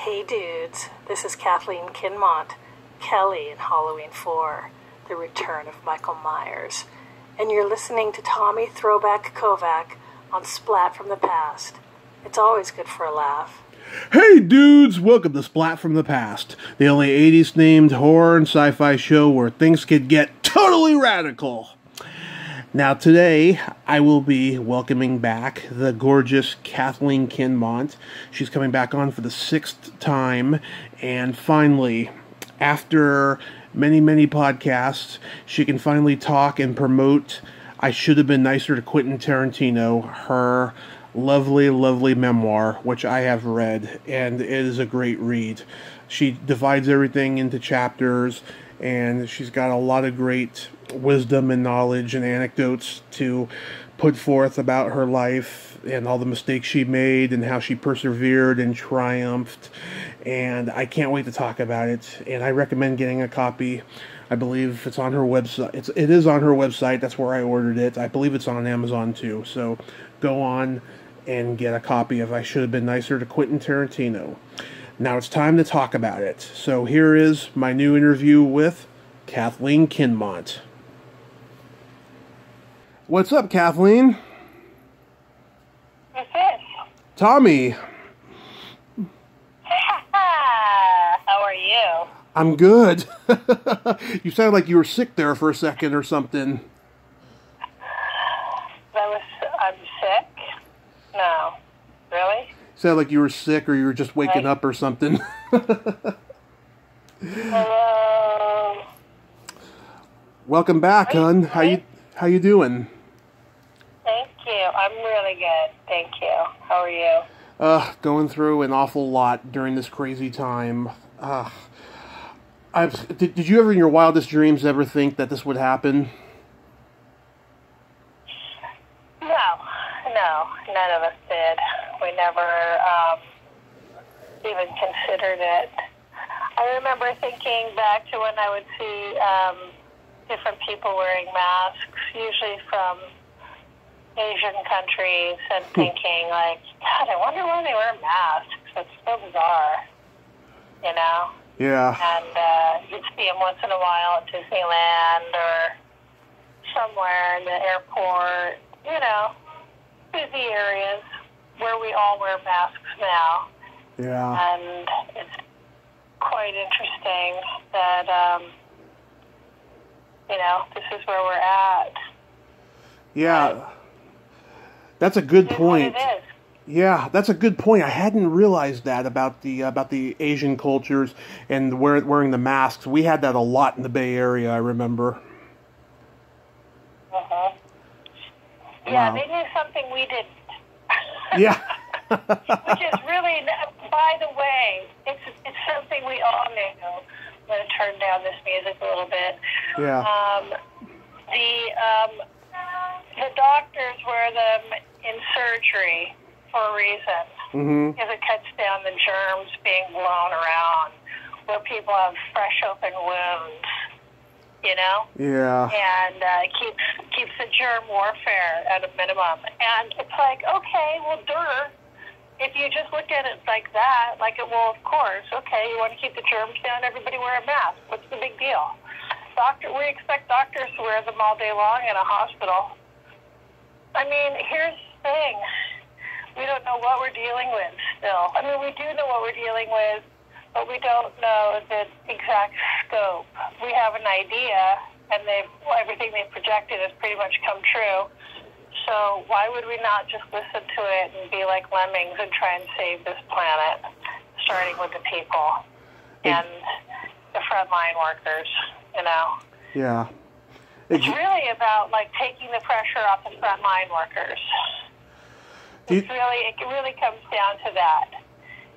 Hey dudes, this is Kathleen Kinmont, Kelly in Halloween 4, The Return of Michael Myers, and you're listening to Tommy Throwback Kovac on Splat from the Past. It's always good for a laugh. Hey dudes, welcome to Splat from the Past, the only 80s themed horror and sci-fi show where things could get totally radical. Now today, I will be welcoming back the gorgeous Kathleen Kinmont. She's coming back on for the 6th time, and finally, after many podcasts, she can finally talk and promote I Should Have Been Nicer to Quentin Tarantino, her lovely memoir, which I have read, and it is a great read. She divides everything into chapters, and she's got a lot of great wisdom and knowledge and anecdotes to put forth about her life and all the mistakes she made and how she persevered and triumphed. And I can't wait to talk about it, and I recommend getting a copy. I believe it's on her website. It is on her website. That's where I ordered it. I believe it's on Amazon too. So go on and get a copy of I Should Have Been Nicer to Quentin Tarantino. Now it's time to talk about it. So here is my new interview with Kathleen Kinmont. What's up, Kathleen? What's this? Tommy. How are you? I'm good. You sounded like you were sick there for a second or something. I'm sick? No. Really? Sounded like you were sick or you were just waking up or something. Hello. Welcome back, hon. How you doing? Thank you. I'm really good. Thank you. How are you? Going through an awful lot during this crazy time. Did you ever in your wildest dreams ever think that this would happen? No, none of us did. We never even considered it. I remember thinking back to when I would see different people wearing masks, usually from Asian countries, and thinking like, God, I wonder why they wear masks. It's so bizarre, you know? Yeah. And you'd see them once in a while at Disneyland or somewhere in the airport, you know, busy areas where we all wear masks now. Yeah. And it's quite interesting that, you know, this is where we're at. Yeah. That's a good point. It is. Yeah, that's a good point. I hadn't realized that about the Asian cultures and wearing the masks. We had that a lot in the Bay Area, I remember. Yeah, Wow. they knew something we didn't. Yeah. Which is really, by the way, it's something we all knew. I'm going to turn down this music a little bit. Yeah. The doctors wear them in surgery for a reason. Because it cuts down the germs being blown around where people have fresh open wounds, you know? Yeah. And keeps the germ warfare at a minimum. And it's like, okay, well, if you just look at it like that, well, of course, okay, you want to keep the germs down, everybody wear a mask. What's the big deal? We expect doctors to wear them all day long in a hospital. I mean, here's the thing. We don't know what we're dealing with still. I mean, we do know what we're dealing with, but we don't know the exact scope. We have an idea, and everything they've projected has pretty much come true. So why would we not just listen to it and be like lemmings and try and save this planet, starting with the people and the frontline workers, you know? Yeah. It's really about, taking the pressure off the frontline workers. It really comes down to that.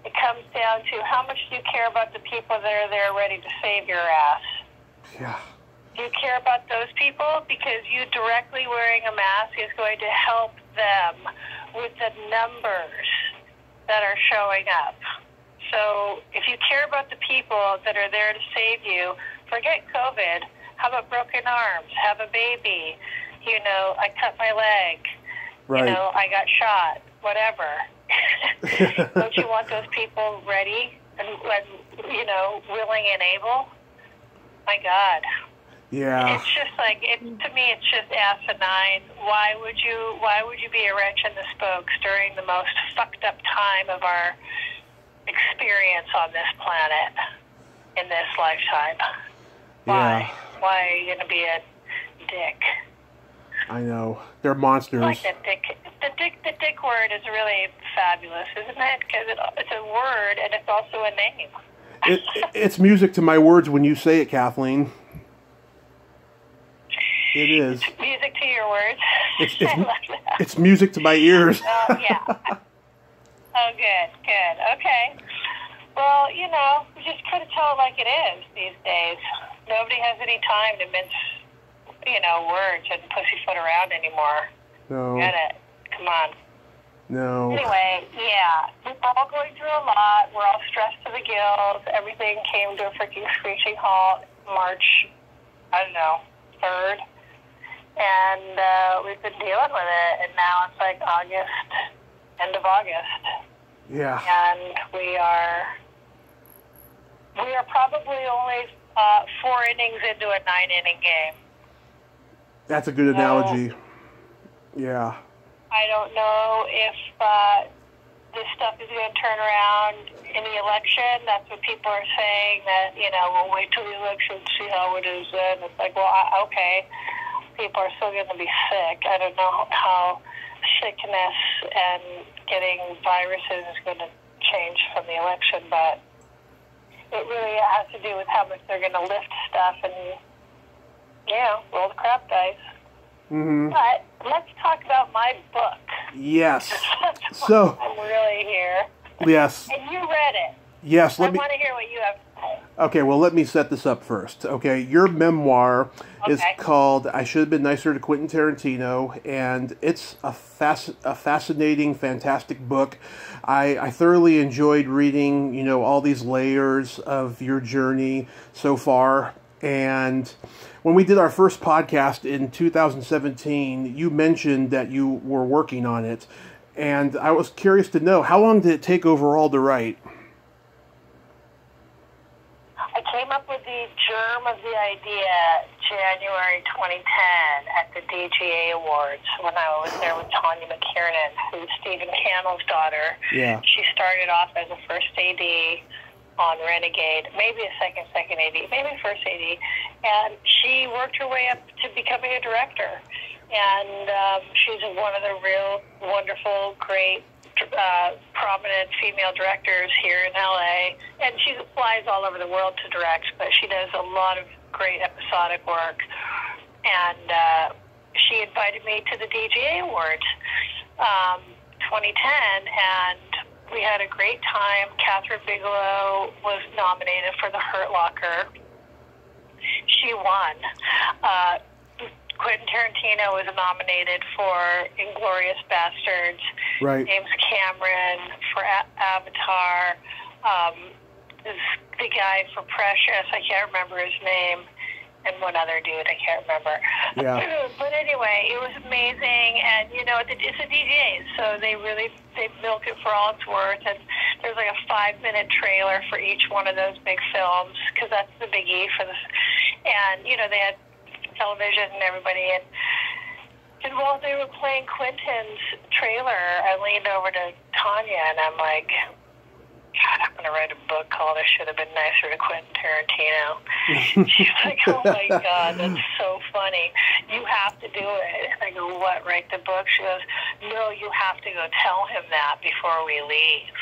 It comes down to how much do you care about the people that are there ready to save your ass? Yeah. Do you care about those people? Because you directly wearing a mask is going to help them with the numbers that are showing up. So if you care about the people that are there to save you, forget COVID. How about broken arms? Have a baby. You know, I cut my leg. Right. You know, I got shot. Whatever. Don't you want those people ready and when willing and able. My God. Yeah. It's just like to me. It's just asinine. Why would you be a wrench in the spokes during the most fucked up time of our experience on this planet in this lifetime? Why? Yeah. Why are you going to be a dick? I know. They're monsters. I like that dick. The dick word is really fabulous, isn't it? Because it's a word and it's also a name. It's music to my words when you say it, Kathleen. It is. It's music to your words. I love that. It's music to my ears. Oh, yeah. Oh, good. Okay. Well, we just kind of tell it like it is these days. Nobody has any time to mince, words and pussyfoot around anymore. No. Get it? Come on. No. Anyway, yeah. We're all going through a lot. We're all stressed to the gills. Everything came to a freaking screeching halt March, 3rd. And we've been dealing with it. And now it's like end of August. Yeah. And we are probably only 4 innings into a 9-inning game. That's a good analogy. Yeah. I don't know if this stuff is going to turn around in the election. That's what people are saying, that, we'll wait till the election to see how it is then. It's like, well, okay, people are still going to be sick. I don't know how sickness and getting viruses is going to change from the election, but it really has to do with how much they're going to lift stuff and, roll the crap dice. Mm-hmm. But let's talk about my book. Yes. So I'm really here. Yes. And you read it. Yes. I want to hear what you have to say. Okay, well, let me set this up first. Okay, your memoir is called "I Should Have Been Nicer to Quentin Tarantino," and it's a fascinating, fantastic book. I thoroughly enjoyed reading, all these layers of your journey so far. And when we did our first podcast in 2017, you mentioned that you were working on it, and I was curious to know, how long did it take overall to write? I came up with the germ of the idea January 2010 at the DGA Awards when I was there with Tanya McKiernan, who's Stephen Cannell's daughter. Yeah. She started off as a first AD on Renegade, maybe a second AD, maybe first AD, and she worked her way up to becoming a director. And she's one of the real wonderful, great, prominent female directors here in LA, and she flies all over the world to direct, but she does a lot of great episodic work. And she invited me to the DGA Awards 2010, and we had a great time. Catherine Bigelow was nominated for the Hurt Locker. She won. Quentin Tarantino was nominated for Inglourious Bastards. Right. James Cameron for Avatar. The guy for Precious, I can't remember his name. And one other dude, I can't remember. Yeah. But anyway, it was amazing. And, it's a DJs, so they milk it for all it's worth. And there's like a 5-minute trailer for each one of those big films, because that's the biggie for this. And, they had television and everybody. And while they were playing Quentin's trailer, I leaned over to Tanya, and I'm like, God, I'm going to write a book called "I Should Have Been Nicer to Quentin Tarantino." She's like, oh my God, that's so funny. You have to do it. And I go, what, write the book? She goes, no, you have to go tell him that before we leave.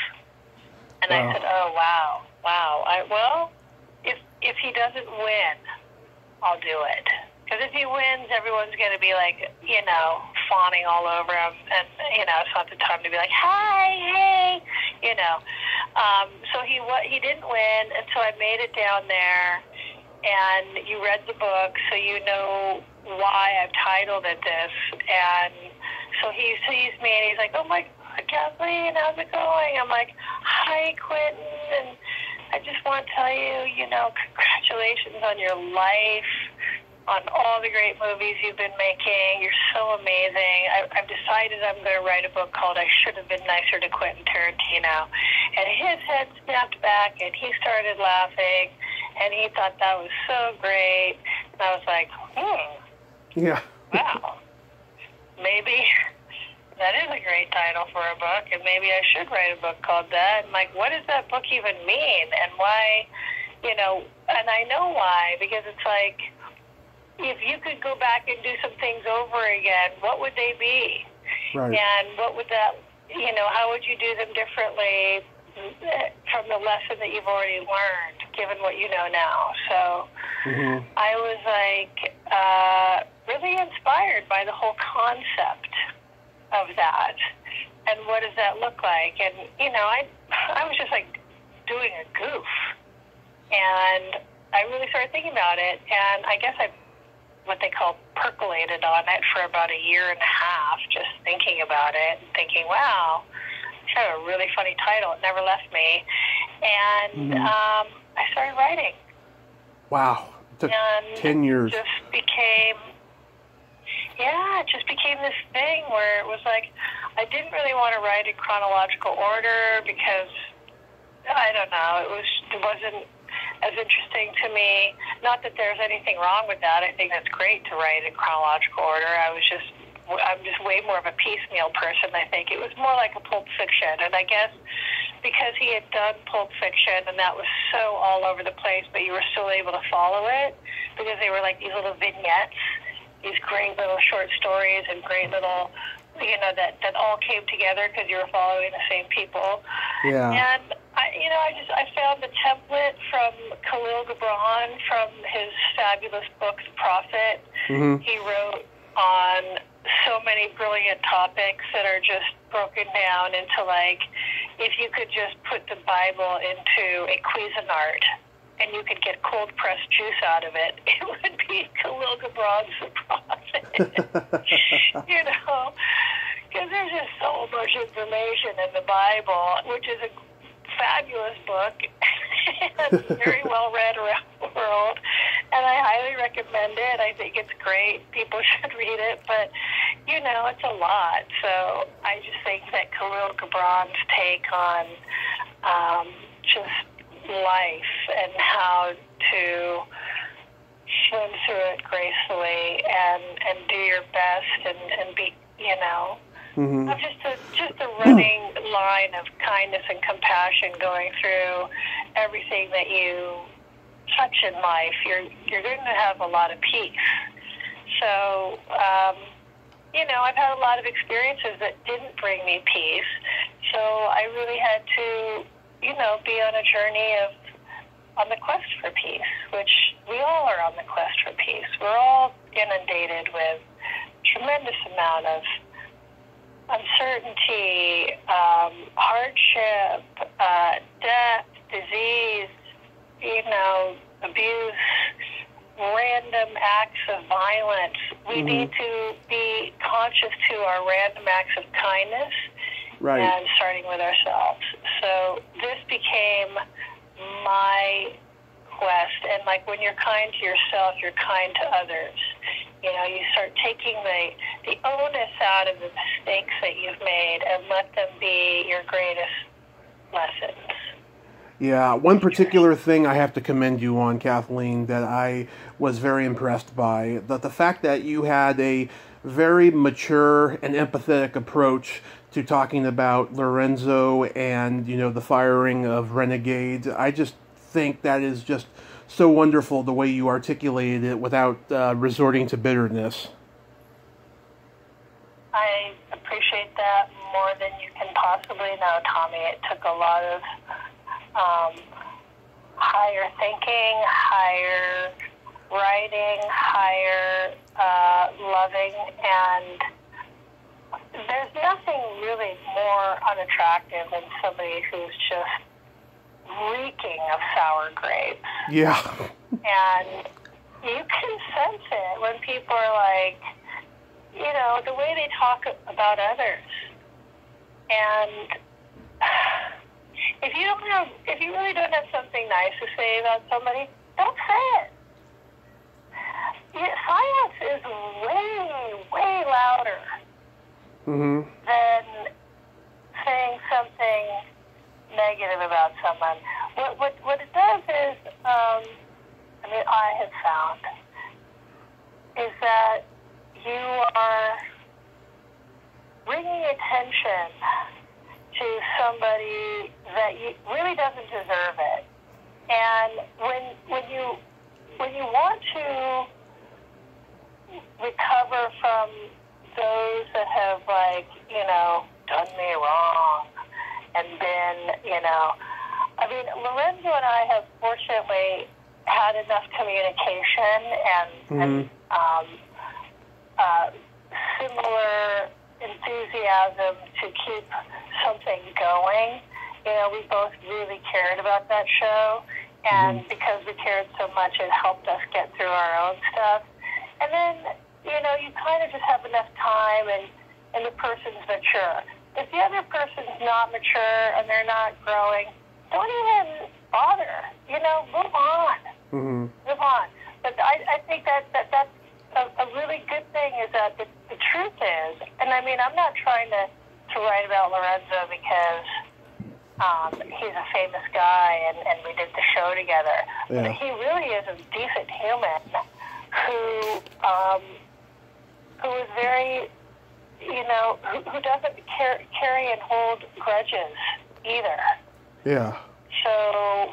And I said, oh, wow. Well, if he doesn't win, I'll do it. Because if he wins, everyone's going to be like, fawning all over him. And, it's not the time to be like, hi, hey, So he didn't win, and so I made it down there, and you read the book, so you know why I've titled it this. And so he sees me, and he's like, oh my God, Kathleen, how's it going? I'm like, hi, Quentin, and I just want to tell you, congratulations on your life. on all the great movies you've been making. You're so amazing. I've decided I'm going to write a book called I Should Have Been Nicer to Quentin Tarantino. And his head snapped back, and he started laughing, and he thought that was so great. And I was like, Yeah. wow, maybe that is a great title for a book, and maybe I should write a book called that. And like, what does that book even mean, and why, and I know why, because it's like, if you could go back and do some things over again, what would they be? Right. And what would that, how would you do them differently from the lesson that you've already learned, given what you know now? So I was like really inspired by the whole concept of that. And what does that look like? And, I was just like doing a goof. And I really started thinking about it. And I guess what they call percolated on it for about a year and a half, just thinking about it and thinking, wow, it's a really funny title. It never left me. And I started writing. Wow. It took 10 years. It just became this thing where it was like, I didn't really want to write in chronological order because, I don't know, it wasn't as interesting to me. Not that there's anything wrong with that. I think that's great to write in chronological order. I'm just way more of a piecemeal person, I think. It was more like a Pulp Fiction. And I guess because he had done Pulp Fiction and that was so all over the place, but you were still able to follow it because they were like these little vignettes, these great little short stories and great little, that all came together because you were following the same people. Yeah. And I found the template from Khalil Gibran from his fabulous book, The Prophet. He wrote on so many brilliant topics that are just broken down into like, if you could just put the Bible into a Cuisinart and you could get cold pressed juice out of it, it would be Khalil Gibran's The Prophet. Because there's just so much information in the Bible, which is a fabulous book and very well read around the world, and I highly recommend it. I think it's great. People should read it, but it's a lot. So I just think that Khalil Gibran's take on just life and how to swim through it gracefully and do your best and be of just a running line of kindness and compassion going through everything that you touch in life. You're going to have a lot of peace. So, I've had a lot of experiences that didn't bring me peace. So I really had to, be on a journey on the quest for peace, which we all are on the quest for peace. We're all inundated with tremendous amount of uncertainty, hardship, death, disease, abuse, random acts of violence. We need to be conscious to our random acts of kindness, right, and starting with ourselves. So this became my quest, and like when you're kind to yourself, you're kind to others. You start taking the onus out of the mistakes that you've made and let them be your greatest lessons. Yeah, one particular thing I have to commend you on, Kathleen, that I was very impressed by, the fact that you had a very mature and empathetic approach to talking about Lorenzo and, the firing of renegades. I just think that is just so wonderful the way you articulated it without resorting to bitterness. I appreciate that more than you can possibly know, Tommy. It took a lot of higher thinking, higher writing, higher loving, and there's nothing really more unattractive than somebody who's just reeking of sour grapes. Yeah. And you can sense it when people are like, the way they talk about others. And if you really don't have something nice to say about somebody, don't say it. silence is way, way louder than saying something negative about someone. What it does is, I have found, is that you are bringing attention to somebody that really doesn't deserve it. And when you want to recover from those that have, done me wrong and been, Lorenzo and I have fortunately had enough communication and similar enthusiasm to keep something going. We both really cared about that show, and because we cared so much, it helped us get through our own stuff. And then, you kind of just have enough time, and the person's mature. If the other person's not mature and they're not growing, don't even bother. Move on. Move on. But I think that's a really good thing, is that the truth is, and I'm not trying to write about Lorenzo because he's a famous guy and we did the show together. Yeah. But he really is a decent human who is very, who doesn't carry and hold grudges either. Yeah. So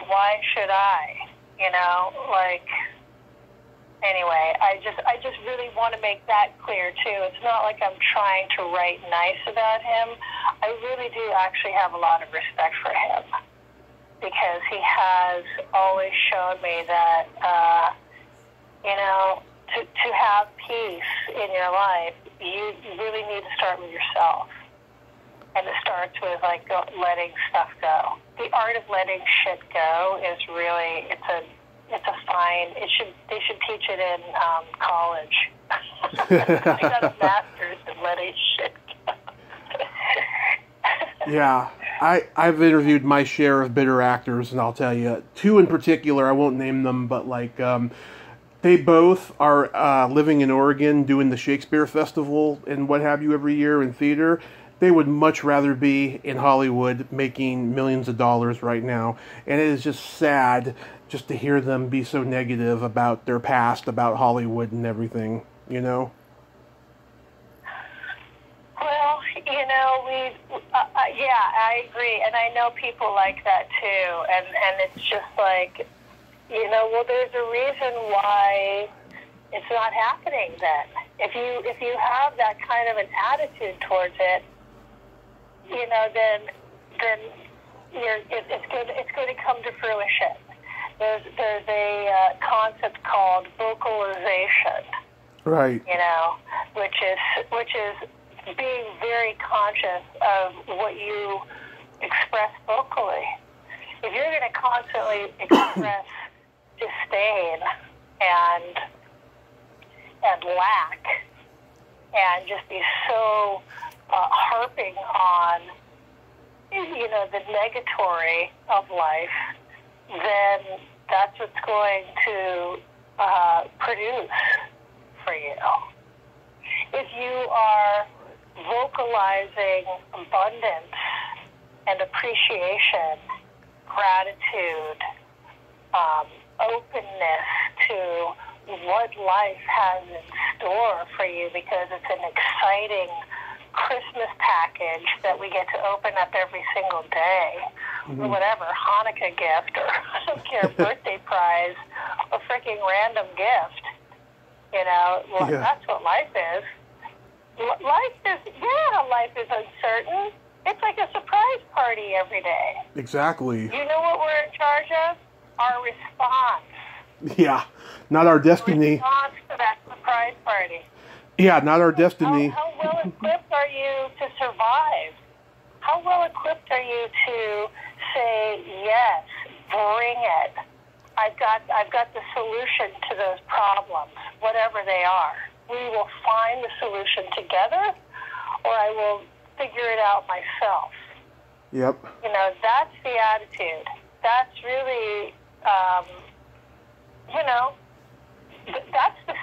why should I? Anyway, I just really want to make that clear too. It's not like I'm trying to write nice about him. I really do actually have a lot of respect for him, because he has always shown me that, to have peace in your life, you really need to start with yourself. And it starts with letting stuff go. The art of letting shit go is really, it's a fine. They should teach it in college. I got a master's in letting shit go. Yeah, I've interviewed my share of bitter actors, and I'll tell you, two in particular. I won't name them, but they both are living in Oregon, doing the Shakespeare Festival and what have you every year in theater. They would much rather be in Hollywood making millions of dollars right now. And it is just sad just to hear them be so negative about their past, about Hollywood and everything, Well, yeah, I agree. And I know people like that too. And it's just there's a reason why it's not happening then. If you have that kind of an attitude towards it, then it's going to come to fruition. There's a concept called vocalization, right? Which is being very conscious of what you express vocally. If you're going to constantly express disdain and lack and just be so harping on, the negatory of life, then that's what's going to produce for you. If you are vocalizing abundance and appreciation, gratitude, openness to what life has in store for you, because it's an exciting Christmas package that we get to open up every single day, or whatever, Hanukkah gift, or I don't care, birthday prize, or freaking random gift. That's what life is. Life is uncertain. It's like a surprise party every day. Exactly. You know what we're in charge of? Our response. Yeah, not our destiny. Response to that surprise party. Yeah, not our destiny. How well equipped are you to survive? How well equipped are you to say, yes, bring it. I've got the solution to those problems, whatever they are. We will find the solution together, or I will figure it out myself. Yep. That's the attitude. That's really, that's the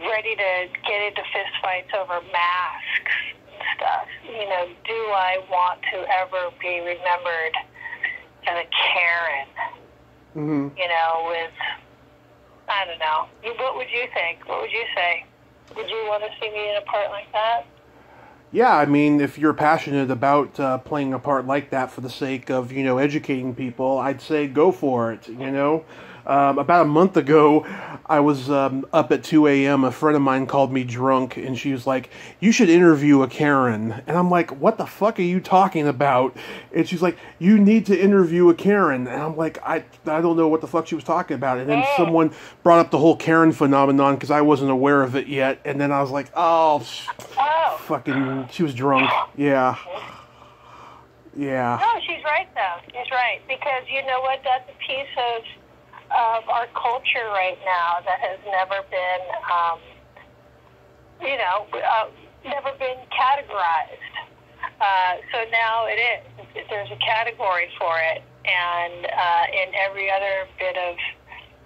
ready to get into fistfights over masks and stuff. You know, do I want to ever be remembered as a Karen? Mm-hmm. You know, with, I don't know. What would you think? What would you say? Would you want to see me in a part like that? Yeah, I mean, if you're passionate about playing a part like that for the sake of, you know, educating people, I'd say go for it, you know? About a month ago, I was up at 2 a.m. A friend of mine called me drunk, and she was like, you should interview a Karen. And I'm like, what the fuck are you talking about? And she's like, you need to interview a Karen. And I'm like, I don't know what the fuck she was talking about. And then someone brought up the whole Karen phenomenon because I wasn't aware of it yet. And then I was like, fucking, she was drunk. Yeah. Yeah. No, she's right, though. She's right. Because you know what? That's a piece of our culture right now that has never been, never been categorized. So now it is. There's a category for it. And in every other bit of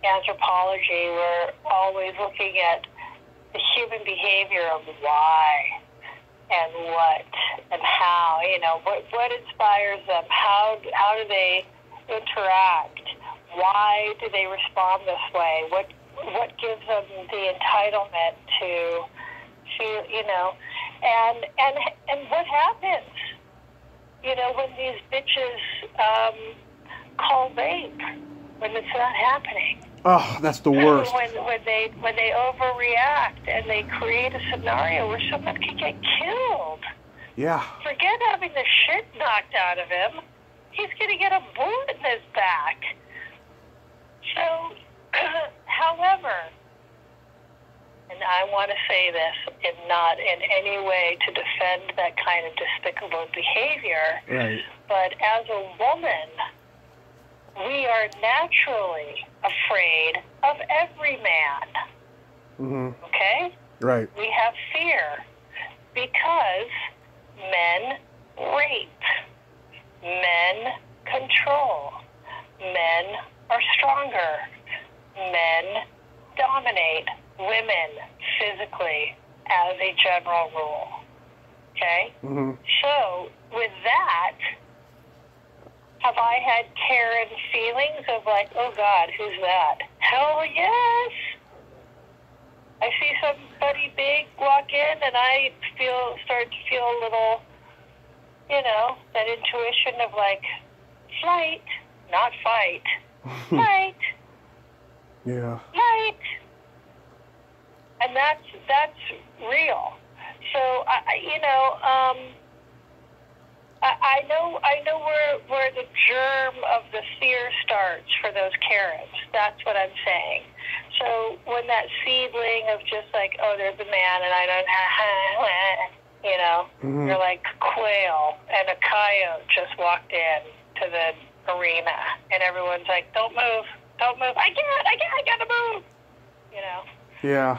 anthropology, we're always looking at the human behavior of why and what and how, you know, what inspires them, how do they interact, why do they respond this way, what gives them the entitlement to feel, you know, and what happens, you know, when these bitches call rape, when it's not happening. Oh, that's the worst. When they overreact and they create a scenario where someone could get killed. Yeah. Forget having the shit knocked out of him. He's going to get a bullet in his back. So, however, and I want to say this and not in any way to defend that kind of despicable behavior, right. But as a woman, we are naturally afraid of every man. Mm-hmm. Okay? Right. We have fear because men rape, men control, men are stronger, men dominate women physically as a general rule. Okay? Mm-hmm. So, with that, have I had Karen feelings of like, oh God, who's that? Hell yes! I see somebody big walk in and I start to feel a little, you know, that intuition of like, flight, not fight. Flight. Yeah. Flight. And that's real. So, I know where the germ of the fear starts for those Karens. That's what I'm saying. So when that seedling of just like, oh, there's a man and I don't, you know, mm-hmm. You're like quail and a coyote just walked in to the arena and everyone's like, don't move. I gotta move. You know. Yeah.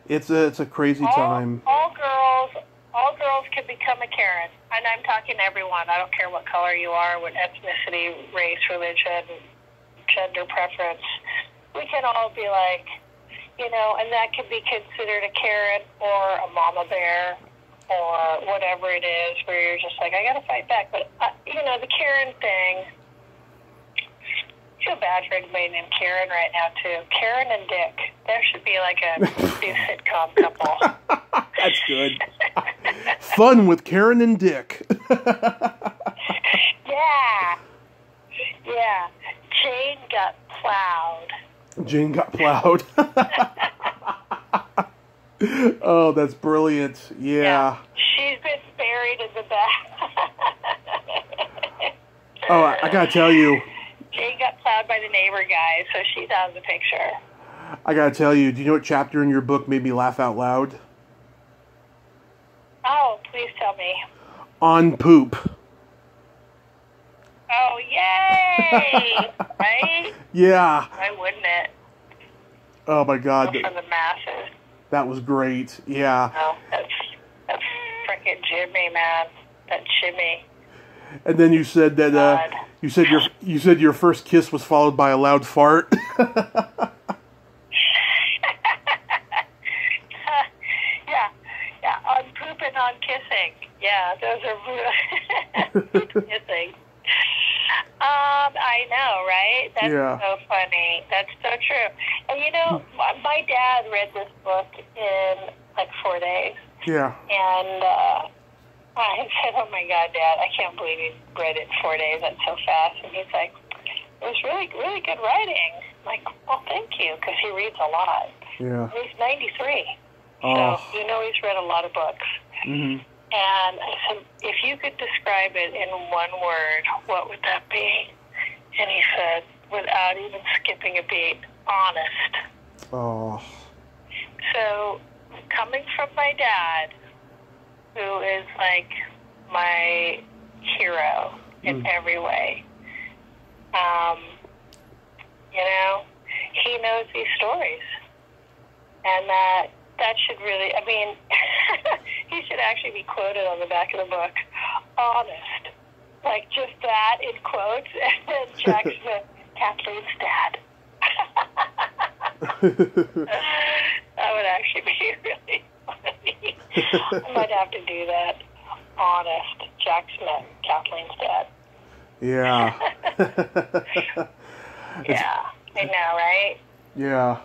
It's a crazy time. All girls can become a Karen, and I'm talking everyone. I don't care what color you are, what ethnicity, race, religion, gender preference. We can all be like, you know, and that can be considered a Karen or a mama bear or whatever it is, where you're just like, I gotta fight back. But you know, the Karen thing. I feel bad for anybody named Karen right now too. Karen and Dick. There should be like a new sitcom couple. That's good. Fun with Karen and Dick. Yeah. Jane got plowed. Oh, that's brilliant. Yeah. She's been buried in the back. Oh, I gotta tell you. Jane got plowed by the neighbor guy, so she's out of the picture. I gotta tell you, do you know what chapter in your book made me laugh out loud? Oh, please tell me. On poop. Oh, yay! Right? Yeah. Why wouldn't it? Oh my God. For the masses. That was great. Yeah. Oh, that's frickin' Jimmy, man. That Jimmy. And then you said that you said your first kiss was followed by a loud fart. right? That's so funny. That's so true. And you know, my dad read this book in like 4 days. Yeah. And I said, "Oh my God, Dad, I can't believe you read it in 4 days. That's so fast." And he's like, "It was really, really good writing." I'm like, "Well, thank you," because he reads a lot. Yeah. He's 93, oh. so you know he's read a lot of books. Mm-hmm. And I said, "If you could describe it in one word, what would that be?" And he said, without even skipping a beat, honest. Oh. So, coming from my dad, who is like my hero in every way, you know, he knows these stories. And that should really, I mean, he should actually be quoted on the back of the book. Honest. Like just that in quotes. And then Jack Smith, Kathleen's dad. That would actually be really funny. I might have to do that. Honest. Jack Smith, Kathleen's dad. Yeah. Yeah. I know, right? Yeah.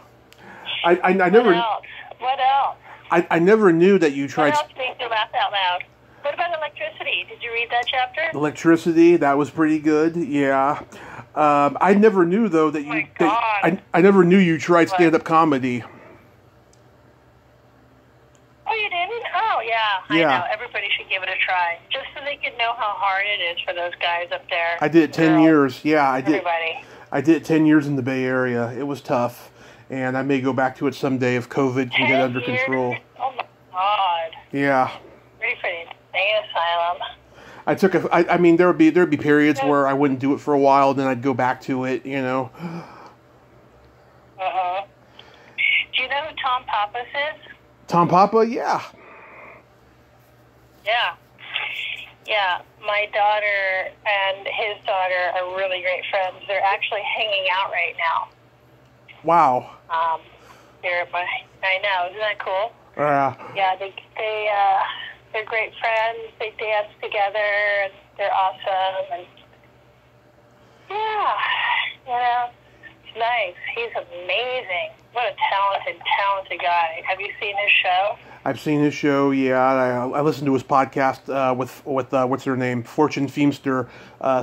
I never. What else? What else? I never knew that you tried. What else makes you laugh out loud? What about electricity? Did you read that chapter? Electricity, that was pretty good. Yeah. I never knew though that you. Oh my God. I never knew you tried stand-up comedy. Oh, you didn't? Oh, yeah. Yeah. I know. Everybody should give it a try, just so they can know how hard it is for those guys up there. I did it 10 years. Yeah, I did. Everybody. I did it 10 years in the Bay Area. It was tough, and I may go back to it someday if COVID can get under 10 years? control. Oh my God. Yeah. Ready for the insane asylum. I took I mean, there'd be periods where I wouldn't do it for a while, then I'd go back to it. You know. Uh-huh. Do you know who Tom Pappas is? Tom Papa, yeah. Yeah. Yeah. My daughter and his daughter are really great friends. They're actually hanging out right now. Wow. I know. Isn't that cool? Yeah. Yeah, they're great friends. They dance together, and they're awesome. And yeah, you know, it's nice. He's amazing. What a talented guy. Have you seen his show? I've seen his show. Yeah, I listen to his podcast with what's her name, Fortune Feimster,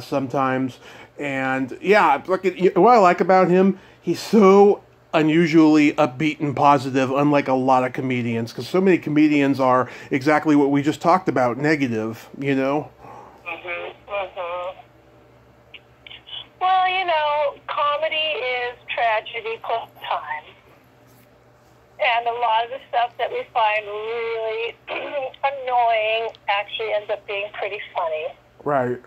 sometimes. And yeah, what I like about him, he's so unusually upbeat and positive, unlike a lot of comedians, because so many comedians are exactly what we just talked about, negative, you know? Well, you know, comedy is tragedy plus time. And a lot of the stuff that we find really annoying actually ends up being pretty funny. Right.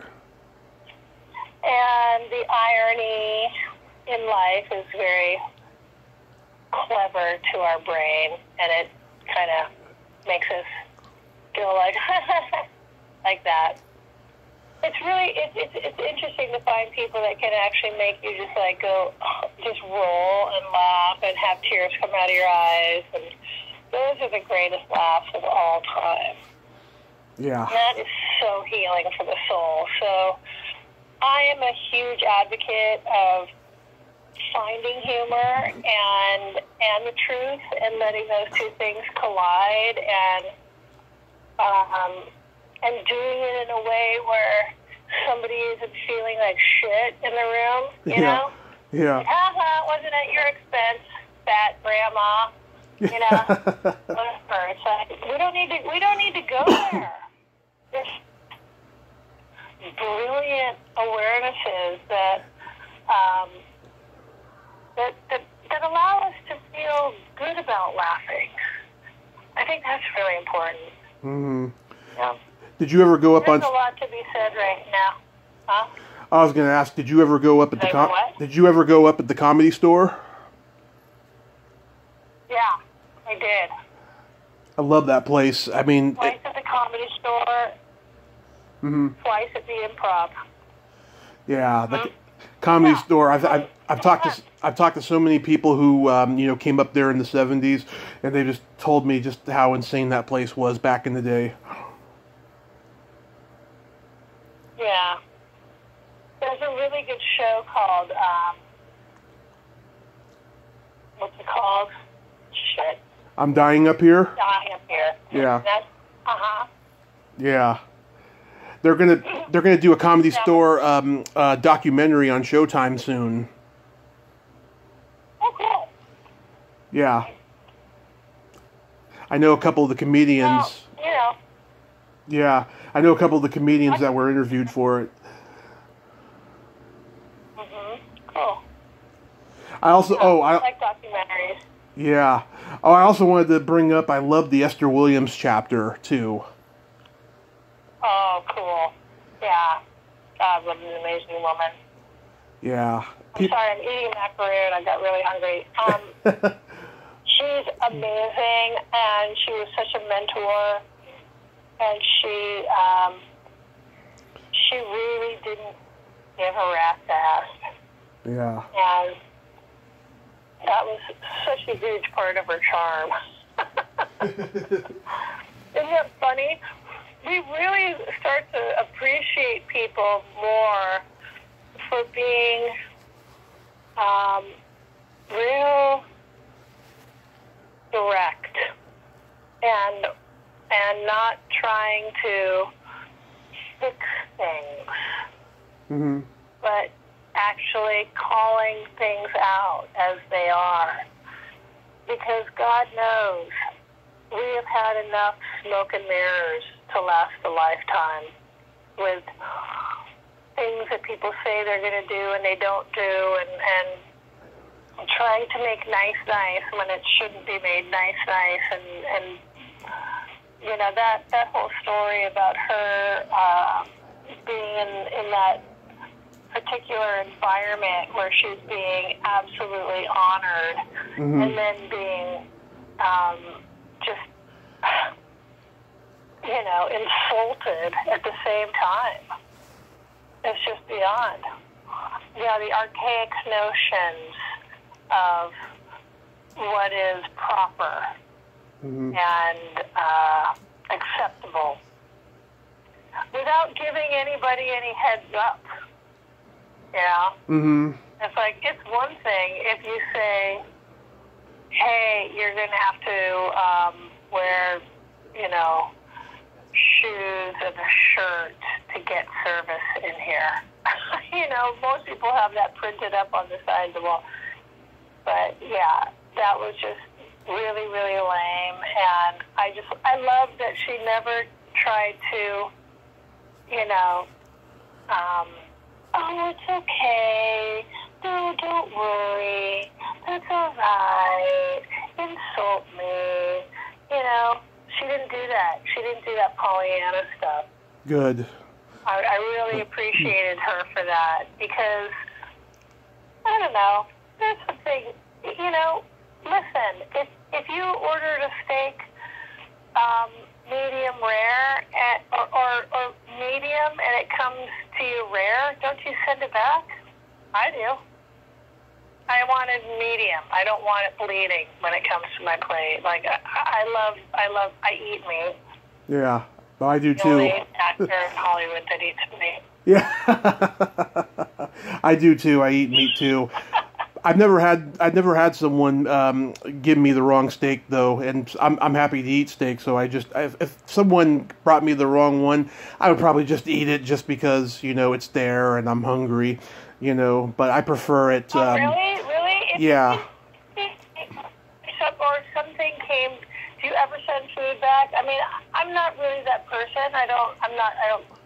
And the irony in life is very clever to our brain, and it kind of makes us feel like like that. It's really it's interesting to find people that can actually make you just like go, just roll and laugh and have tears come out of your eyes, and those are the greatest laughs of all time. Yeah. And that is so healing for the soul. So I am a huge advocate of finding humor and the truth and letting those two things collide, and doing it in a way where somebody isn't feeling like shit in the room, you know? Yeah. Wasn't at your expense, fat grandma. You know? Whatever. It's like we don't need to go there. There's brilliant awarenesses that that allow us to feel good about laughing. I think that's really important. Mm-hmm. Yeah. Did you ever go up There's on? a lot to be said right now. Huh? I was going to ask, did you ever go up at Did you ever go up at the Comedy Store? Yeah, I did. I love that place. I mean, Twice at the Comedy Store. Twice at the Improv. Yeah, the Comedy Store. I've talked to so many people who came up there in the 70s, and they just told me just how insane that place was back in the day. Yeah. There's a really good show called? What's it called? Shit. I'm Dying Up Here? Dying Up Here. Yeah. That's, Yeah. They're gonna do a Comedy Store documentary on Showtime soon. Oh, cool. Yeah. I know a couple of the comedians. Well, you know. Yeah, I know a couple of the comedians that were interviewed for it. Cool. I also I like documentaries. Yeah. Oh, I also wanted to bring up, I love the Esther Williams chapter too. Oh, cool. Yeah. God, what an amazing woman. Yeah. I'm sorry, I'm eating macaroon. I got really hungry. She's amazing, and she was such a mentor, and she really didn't give a rat's ass. Yeah. And that was such a huge part of her charm. Isn't it funny? We really start to appreciate people more for being real direct and not trying to fix things, but actually calling things out as they are. Because God knows we have had enough smoke and mirrors to last a lifetime with things that people say they're going to do and they don't do, and trying to make nice when it shouldn't be made nice, and you know, that whole story about her being in that particular environment where she's being absolutely honored, and then being just, you know, insulted at the same time. It's just beyond. Yeah, the archaic notions of what is proper and acceptable without giving anybody any heads up. Yeah. It's like, it's one thing if you say, hey, you're going to have to wear, you know, shoes and a shirt to get service in here. You know, most people have that printed up on the side of the wall. But, yeah, that was just really, really lame. And I love that she never tried to, you know, oh, it's okay. No, don't worry. That's all right. Insult me. You know, she didn't do that. She didn't do that Pollyanna stuff. Good. I really appreciated her for that because, I don't know, there's something, you know, listen, if you ordered a steak medium rare or medium and it comes to you rare, don't you send it back? I do. I want it medium. I don't want it bleeding when it comes to my plate. Like, I eat meat. Yeah, I do too. The only actor in Hollywood that eats meat. Yeah, I do too. I eat meat too. I've never had someone give me the wrong steak though, and I'm happy to eat steak. So if someone brought me the wrong one, I would probably just eat it just because, you know, it's there and I'm hungry, you know. But I prefer it. Oh, really? Yeah. Or something came. Do you ever send food back? I mean, I'm not really that person. I don't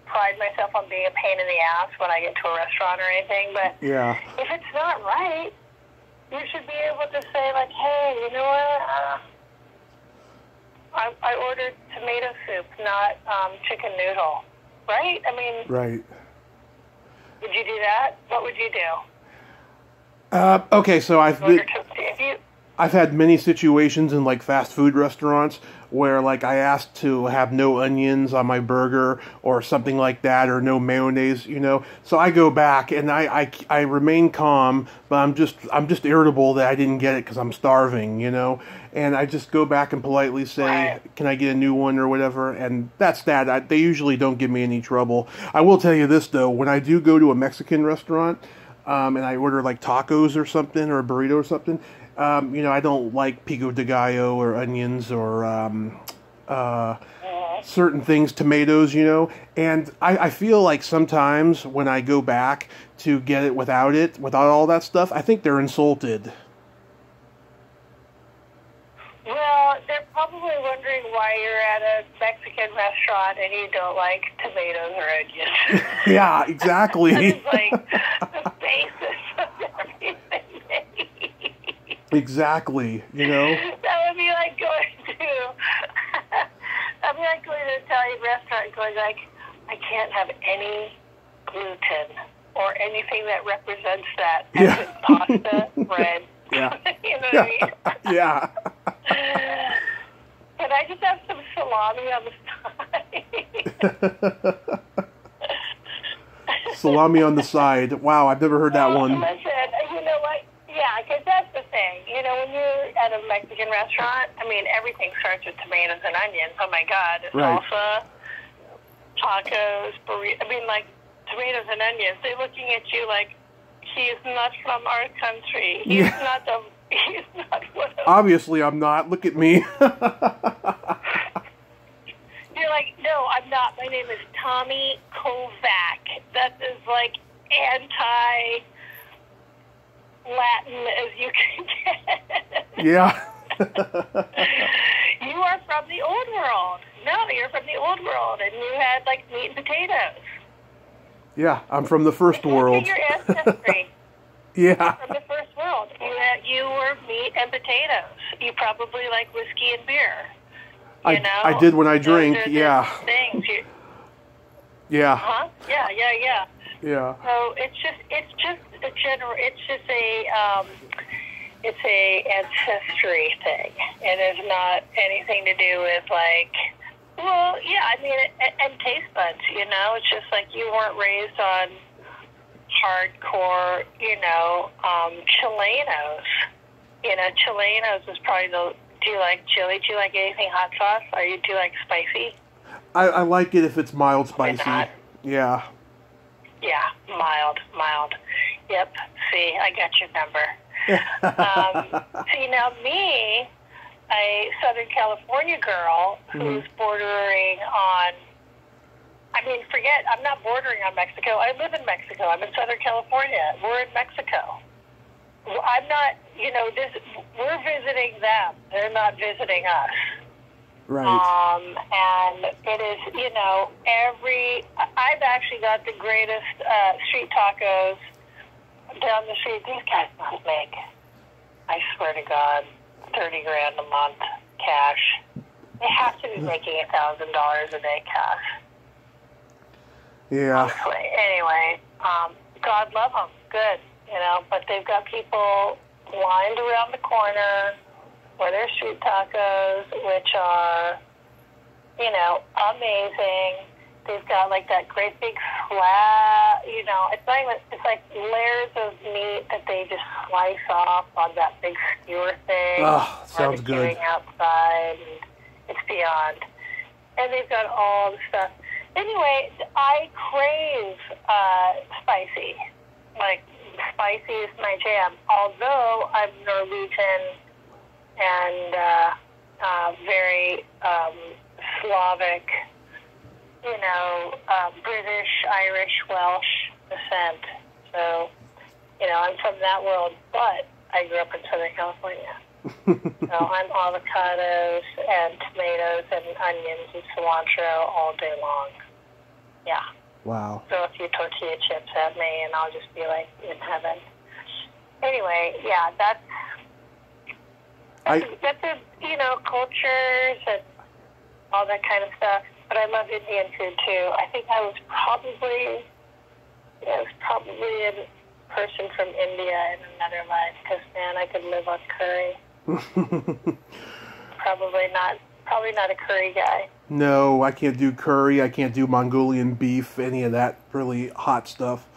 pride myself on being a pain in the ass when I get to a restaurant or anything. But yeah, if it's not right, you should be able to say, like, hey, you know what? I ordered tomato soup, not chicken noodle. Right? I mean, right. Would you do that? What would you do? Okay, so I've had many situations in like fast food restaurants where like I asked to have no onions on my burger or something like that, or no mayonnaise, you know. So I go back and I remain calm, but I'm just irritable that I didn't get it because I'm starving, you know. And I just go back and politely say, "Can I get a new one?" or whatever. And that's that. They usually don't give me any trouble. I will tell you this though: when I do go to a Mexican restaurant, and I order like tacos or something, or a burrito or something, I don't like pico de gallo or onions or certain things, tomatoes, and I feel like sometimes when I go back to get it without all that stuff, I think they're insulted. Well, they're probably wondering why you're at a Mexican restaurant and you don't like tomatoes or onions. Yeah, exactly. That is like the basis of everything. Exactly, That would be like going to an Italian restaurant and going like, I can't have any gluten or anything that represents that. Yeah. As in pasta, bread. Yeah. You know what I mean? Yeah. Can I just have some salami on the side? Salami on the side. Wow, I've never heard that one. Listen, you know what? Yeah, because that's the thing. When you're at a Mexican restaurant, everything starts with tomatoes and onions. Oh, my God. Right. Salsa, tacos, burritos. Tomatoes and onions. They're looking at you like, he's not from our country. He's not one of... Obviously, I'm not. Look at me. You're like, no, I'm not. My name is Tommy Kovac. That is like anti-Latin as you can get. Yeah. You are from the old world. No, you're from the old world, and you had like meat and potatoes. Yeah, I'm from the first world. Look at your ancestry. Yeah. From the first world. You were meat and potatoes. You probably like whiskey and beer. I did when I drink, yeah. Things. Yeah. Huh? Yeah. Yeah. So it's just a ancestry thing. It is not anything to do with and taste buds. It's just like you weren't raised on hardcore, Chilenos. Chilenos is probably do you like chili? Do you like anything hot sauce? Or do you like spicy? I like it if it's mild spicy. Hot. Yeah. Yeah, mild. Yep. See, I got your number. See, now me, a Southern California girl who's bordering on... I'm not bordering on Mexico. I live in Mexico. I'm in Southern California. We're in Mexico. I'm not, we're visiting them. They're not visiting us. Right. And it is, I've actually got the greatest street tacos down the street. These guys must make, I swear to God, $30,000 a month cash. They have to be making $1,000 a day cash. Yeah. Honestly. Anyway, God love them. Good. But they've got people lined around the corner for their street tacos, which are, amazing. They've got like that great big slab, it's like layers of meat that they just slice off on that big skewer thing. Oh, sounds good. Outside, and it's beyond. And they've got all the stuff. Anyway, I crave spicy. Like, spicy is my jam. Although I'm Norwegian and very Slavic, British, Irish, Welsh descent. So, I'm from that world, but I grew up in Southern California. So I'm avocados and tomatoes and onions and cilantro all day long. Yeah. Wow. Throw a few tortilla chips at me, and I'll just be like in heaven. Anyway, yeah, that's cultures and all that kind of stuff. But I love Indian food too. I think I was probably a person from India in another life, because man, I could live on curry. Probably not a curry guy. No, I can't do curry. I can't do Mongolian beef, any of that really hot stuff.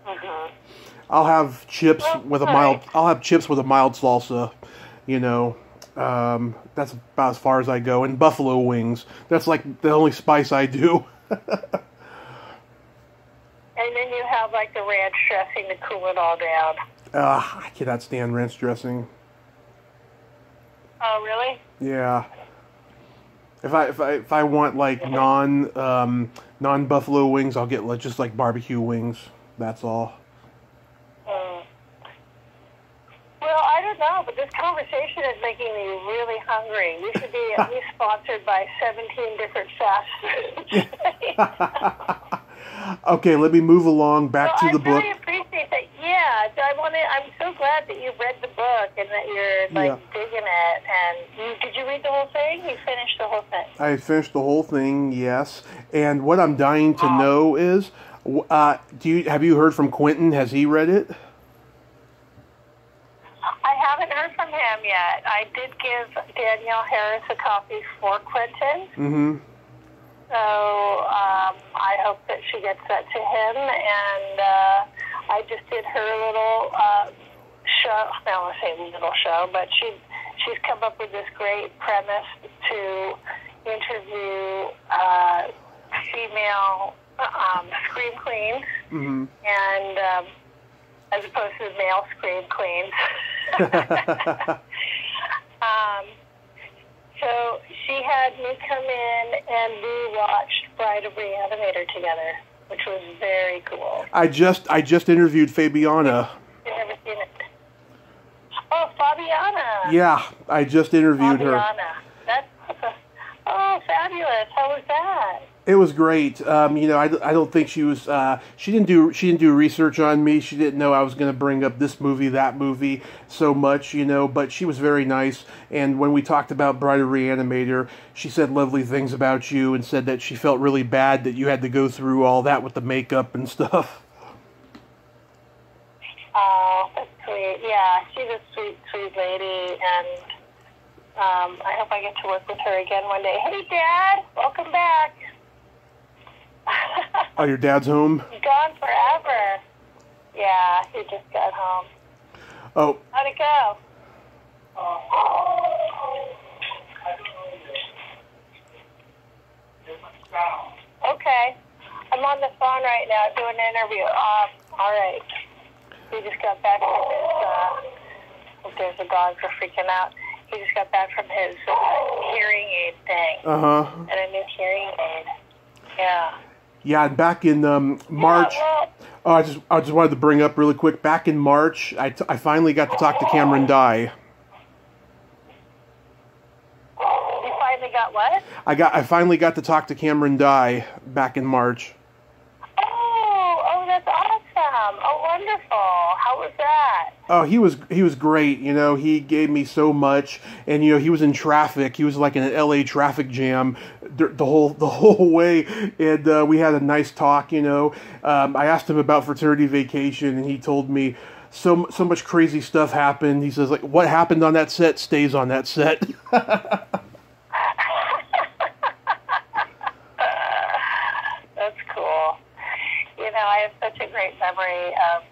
Mm-hmm. I'll have chips with a mild. I'll have chips with a mild salsa. That's about as far as I go. And buffalo wings. That's like the only spice I do. And then you have have like the ranch dressing to cool it all down. I cannot stand ranch dressing. Oh, really? Yeah. If I want like non buffalo wings, I'll get just like barbecue wings. That's all. Well, I don't know, but this conversation is making me really hungry. We should be at least sponsored by 17 different fast foods. Okay, let me move along back to the book. I really appreciate that. Yeah, I'm so glad that you read the book and that you're digging it. And did you read the whole thing? You finished the whole thing. I finished the whole thing, yes. And what I'm dying to know is, have you heard from Quentin? Has he read it? I haven't heard from him yet. I did give Danielle Harris a copy for Quentin. Mm-hmm. So I hope that she gets that to him. And I just did her little show. I don't want to say little show, but she's come up with this great premise to interview female scream queens. Mm-hmm. And as opposed to male scream queens. So she had me come in and we watched Bride of Reanimator together, which was very cool. I just interviewed Fabiana. You've never seen it? Oh, Fabiana. Yeah, I just interviewed her. That's fabulous. How was that? It was great. I don't think she was. She didn't do research on me. She didn't know I was going to bring up this movie, that movie, so much. But she was very nice. And when we talked about Bride of Reanimator, she said lovely things about you and said that she felt really bad that you had to go through all that with the makeup and stuff. Oh, that's sweet. Yeah, she's a sweet, sweet lady, and I hope I get to work with her again one day. Hey, Dad, welcome back. Oh, your dad's home? He's gone forever. Yeah, he just got home. Oh. How'd it go? Okay. I'm on the phone right now doing an interview. All right. He just got back from his, there's the dogs are freaking out. He just got back from his hearing aid thing. Uh-huh. And a new hearing aid. Yeah. Yeah, and back in March, I just wanted to bring up really quick. Back in March, I finally got to talk to Cameron Dye. You finally got what? I finally got to talk to Cameron Dye back in March. Oh, that's awesome! Oh, wonderful! How was that? Oh, he was great. He gave me so much, and he was in traffic. He was like in an LA traffic jam the whole way, and we had a nice talk. I asked him about Fraternity Vacation, and he told me so much crazy stuff happened. He says, like, what happened on that set stays on that set. That's cool. I have such a great memory of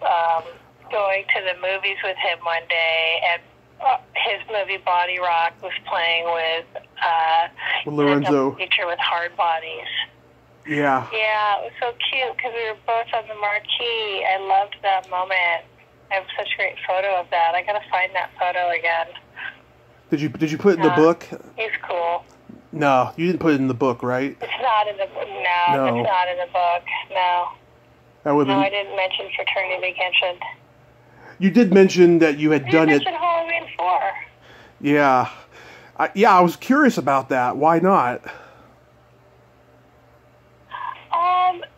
going to the movies with him one day, and his movie Body Rock was playing with Lorenzo. A feature with Hard Bodies. Yeah. Yeah, it was so cute because we were both on the marquee. I loved that moment. I have such a great photo of that. I gotta find that photo again. Did you put it in the book? He's cool. No, you didn't put it in the book, right? It's not in the book. No, it's not in the book. No. No, I didn't mention Fraternity Vacation. You did mention that you had done it. You mentioned Halloween 4. Yeah. I was curious about that. Why not?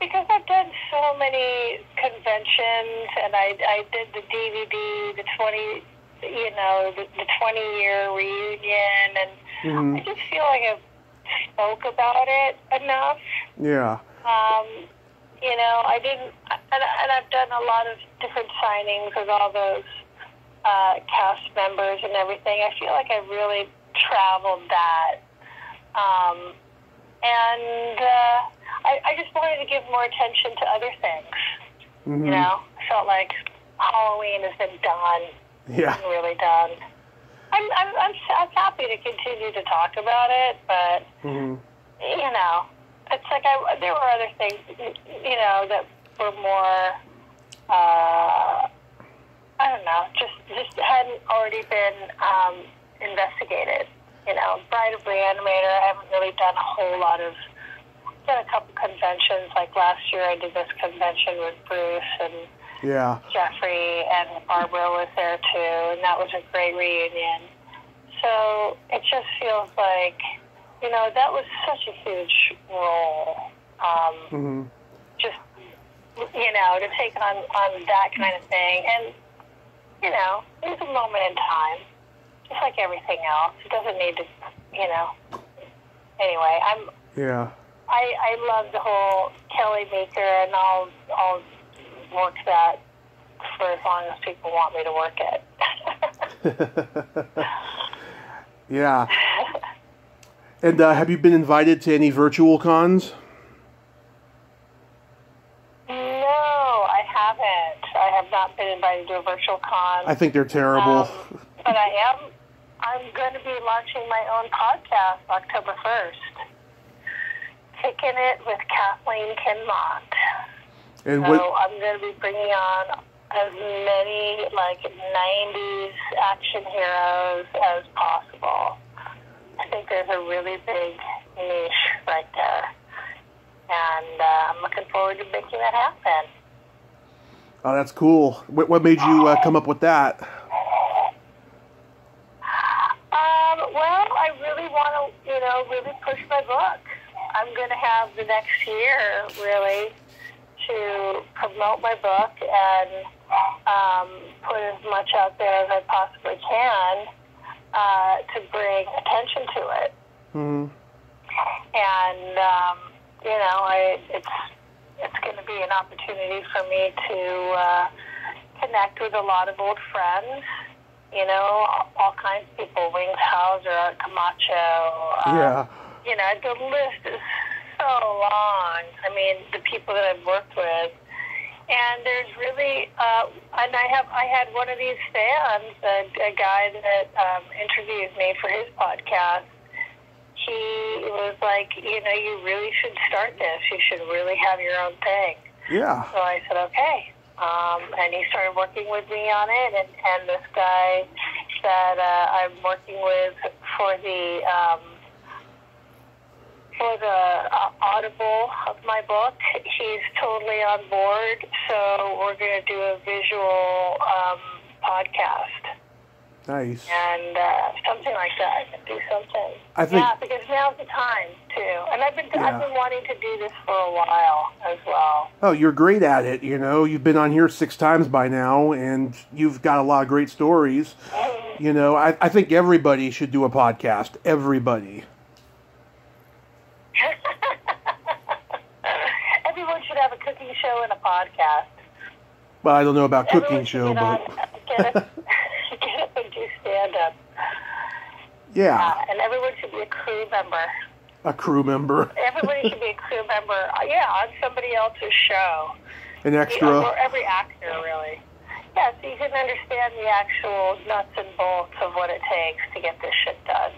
Because I've done so many conventions, and I did the DVD, the 20-year reunion, and I just feel like I've spoke about it enough. Yeah. I didn't, and I've done a lot of different signings with all those cast members and everything. I feel like I really traveled that. I just wanted to give more attention to other things. Mm-hmm. I felt like Halloween has been done. Yeah. It's been really done. I'm happy to continue to talk about it, but, it's like there were other things, that were more I don't know, just hadn't already been investigated. You know, Bride of Reanimator, I haven't really done a whole lot of, done a couple conventions. Like last year I did this convention with Bruce and Jeffrey, and Barbara was there too, and that was a great reunion. So it just feels like, you know, that was such a huge role. Just, you know, to take on that kind of thing. And, you know, it was a moment in time, just like everything else. It doesn't need to, you know. Anyway, I love the whole Kelly Meeker, and I'll work that for as long as people want me to work it. Yeah. And have you been invited to any virtual cons? No, I haven't. I have not been invited to a virtual con. I think they're terrible. But I'm going to be launching my own podcast October 1st. Kicking It with Kathleen Kinmont. And so I'm going to be bringing on as many, like, 90s action heroes as possible. I think there's a really big niche right there. And I'm looking forward to making that happen. Oh, that's cool. What made you come up with that? Well, I really want to, you know, really push my book. I'm going to have the next year, really, to promote my book and put as much out there as I possibly can to bring attention to it. And, you know, it's going to be an opportunity for me to connect with a lot of old friends, you know, all kinds of people, Wings Hauser, Art Camacho. You know, the list is so long. I mean, the people that I've worked with. And there's really, and I had one of these fans, a guy that interviewed me for his podcast. He was like, you know, you really should start this. You should really have your own thing. Yeah. So I said, okay. And he started working with me on it. And this guy that I'm working with for the audible of my book, he's totally on board. So we're going to do a visual podcast. Nice. And something like that. Do something. I think. Yeah, because now's the time too. And I've been wanting to do this for a while as well. Oh, you're great at it. You know, you've been on here 6 times by now, and you've got a lot of great stories. You know, I think everybody should do a podcast. Everybody. Everyone should have a cooking show and a podcast. Well, I don't know about cooking show, but get up and do stand-up. Yeah. And everyone should be a crew member. A crew member. Everybody should be a crew member. On somebody else's show. An extra. Or every actor, really. Yeah, so you can understand the actual nuts and bolts of what it takes to get this shit done.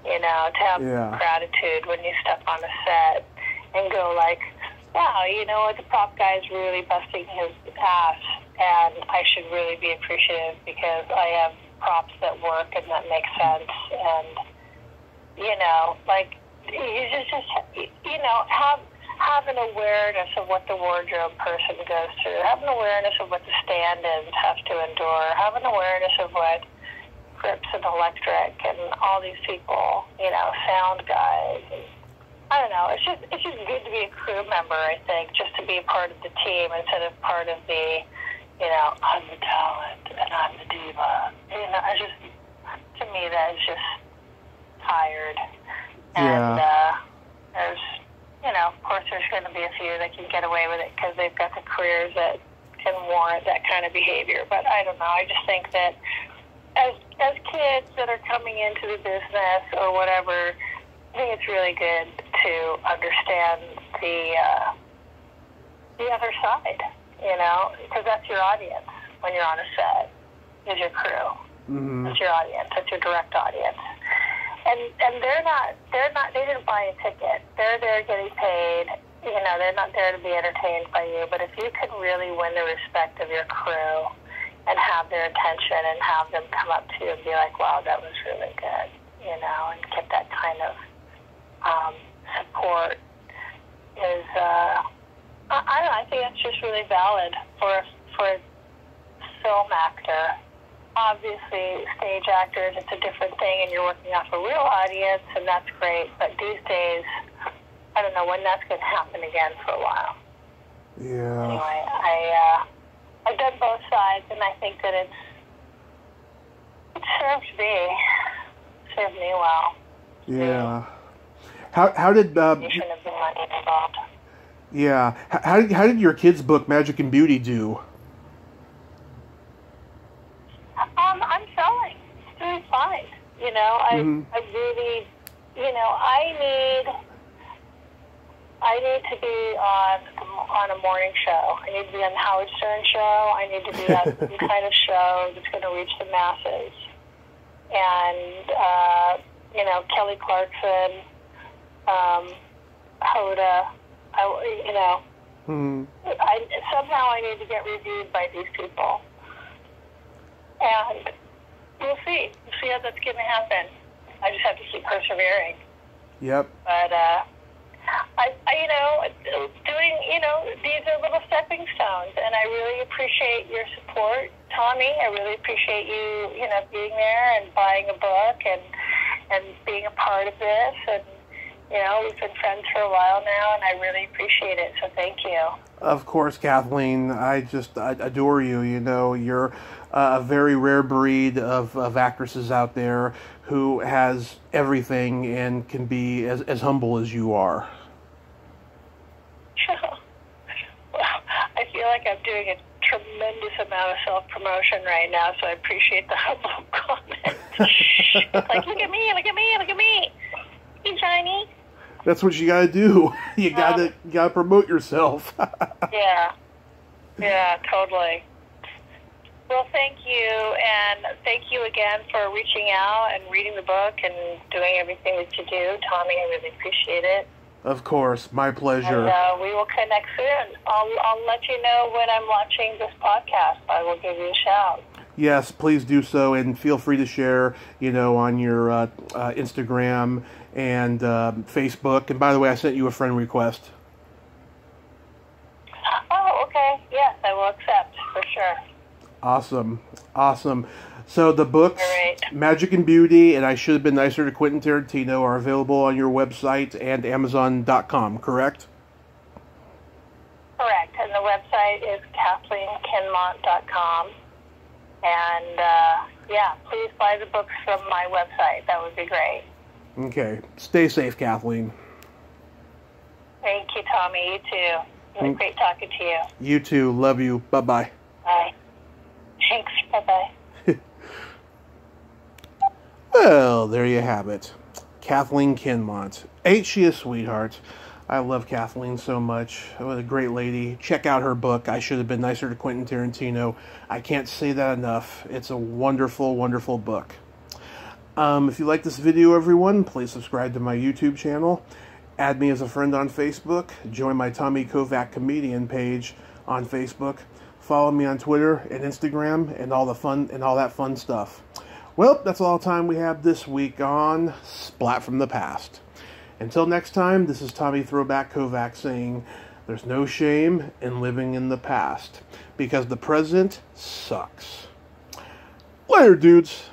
You know, to have gratitude when you step on a set and go like, wow, you know what, the prop guy is really busting his ass, and I should really be appreciative because I have props that work and that make sense. And, you know, like, you just you know, have an awareness of what the wardrobe person goes through. Have an awareness of what the stand-ins have to endure. Have an awareness of what Grips and Electric and all these people, you know, sound guys. And I don't know. It's just good to be a crew member, I think, just to be a part of the team instead of part of the, you know, I'm the talent and I'm the diva. You know, to me, that is just tired. And there's, you know, of course, there's going to be a few that can get away with it because they've got the careers that can warrant that kind of behavior. But I don't know. I just think that as kids that are coming into the business or whatever, I think it's really good to understand the other side, you know, because that's your audience when you're on a set, is your crew. Mm-hmm. That's your audience. That's your direct audience. And they didn't buy a ticket. They're there getting paid, they're not there to be entertained by you, but if you can really win the respect of your crew and have their attention and have them come up to you and be like, wow, that was really good, and get that kind of support is, I don't know, I think that's just really valid for a film actor. Obviously, stage actors, it's a different thing, and you're working off a real audience, and that's great. But these days, I don't know when that's going to happen again for a while. Yeah. Anyway, I've done both sides, and I think that it served me well. Yeah. How did of the money involved. Yeah. How did your kids' book Magic and Beauty do? I'm selling. It's doing fine. I really, I need to be on a morning show. I need to be on the Howard Stern show. I need to be on some kind of show that's going to reach the masses. And, Kelly Clarkson, Hoda, somehow I need to get reviewed by these people. And we'll see. We'll see how that's going to happen. I just have to keep persevering. Yep. But, these are little stepping stones, and I really appreciate your support, Tommy. I really appreciate you, being there and buying a book and being a part of this. And, we've been friends for a while now, and I really appreciate it, so thank you. Of course, Kathleen. I adore you. You're a very rare breed of actresses out there who has everything and can be as humble as you are. Well, I feel like I'm doing a tremendous amount of self-promotion right now, so I appreciate the humble comment. It's like, look at me, look at me, look at me. Hey, Johnny. That's what you gotta do. You gotta promote yourself. Yeah, totally. Well, thank you, and thank you again for reaching out and reading the book and doing everything that you do. Tommy, I really appreciate it. Of course, my pleasure. And we will connect soon. I'll let you know when I'm launching this podcast. I will give you a shout. Yes, please do so, and feel free to share, on your Instagram and Facebook. And by the way, I sent you a friend request. Oh, okay. Yes, I will accept, for sure. Awesome. So the books, Magic and Beauty, and I Should Have Been Nicer to Quentin Tarantino, are available on your website and Amazon.com, correct? Correct, and the website is KathleenKinmont.com. And, please buy the books from my website. That would be great. Okay. Stay safe, Kathleen. Thank you, Tommy. You too. It was great talking to you. You too. Love you. Bye-bye. Bye. Thanks. Bye-bye. Well, there you have it. Kathleen Kinmont. Ain't she a sweetheart? I love Kathleen so much. What a great lady. Check out her book, I Should Have Been Nicer to Quentin Tarantino. I can't say that enough. It's a wonderful, wonderful book. If you like this video, everyone, please subscribe to my YouTube channel. Add me as a friend on Facebook. Join my Tommy Kovac comedian page on Facebook. Follow me on Twitter and Instagram and all that fun stuff. Well, that's all the time we have this week on Splat from the Past. Until next time, this is Tommy Throwback Kovac saying, there's no shame in living in the past, because the present sucks. Later, dudes.